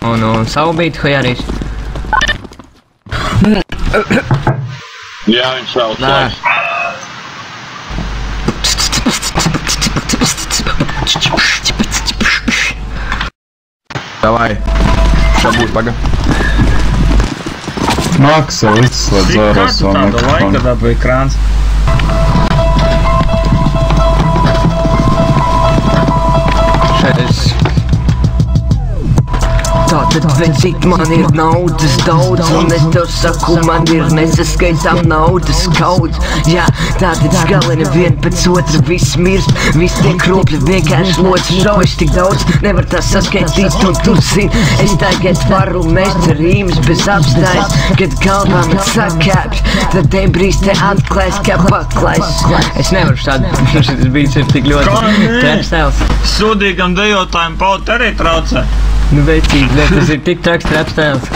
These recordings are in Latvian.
un savu bītu Hajarijs. Jā, viņš vēl slēdz. Davai, šā būs paga. Maksa izslēdz ārā savu mikrofonu. Tāda laika dabūja krāns. Tātad vecīt man ir naudas daudz, un es tev saku, man ir nesaskaitām naudas kauds. Jā, tātad galini vien pēc otra viss mirst, viss tiek kropļi, vienkārši lods šaujas tik daudz, nevar tā saskaitīt, un tu zini, es tagad varu mest rīmes bez apstājas, kad galvā man sakāpj, tad debrīs te atklājas kā paklājs. Es nevaru šādi, šis bijis ir tik ļoti trepstēls. Sūdīgam dejotājiem paut arī traucē. Nu veicīgi, tas ir tik traks trepstēls.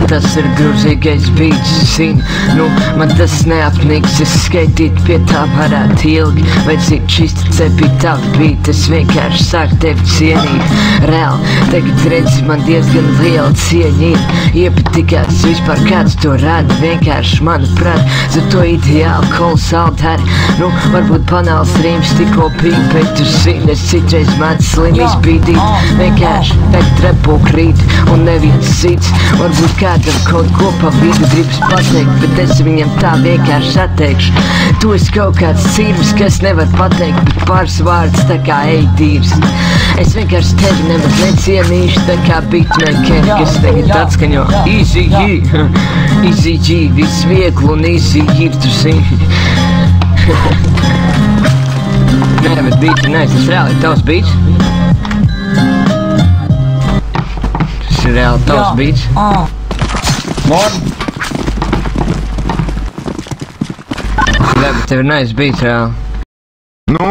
Tas ir grūzīgais beats, zini, nu, man tas neapniks, es skaitīt pie tā varētu ilgi, vajadzīgi čisti cepīt tavu beat, es vienkārši sāku tevi cienīt, reāli, tagad redzi, man diezgan liela cieņa ir, iepatikās vispār kāds to rada, vienkārši, manuprāt, za to ideāli kolosāli dara, nu, varbūt banāls rīms tikko bija, bet tu zini, es citreiz mācu slim izbīdīt, vienkārši, tagad repu krīt, un neviens cits, varbūt kādam kaut ko pa vidu gribas pateikt, bet es viņam tā vienkārši atteikšu. Tu esi kaut kāds cirvis, kas nevar pateikt, bet pāris vārds tā kā eidīvs. Es vienkārši tevi nemaz necienīšu, tā kā beatmaker, kas tagad atskaņo Easy G, Easy G, viss viegli un easy ir, tu zini. Nē, bet beats ir nice, tas reāli ir tavs beats. Tas ir reāli tavs beats. Morn! Jā, bet tev ir nice beats, reāli. Nu,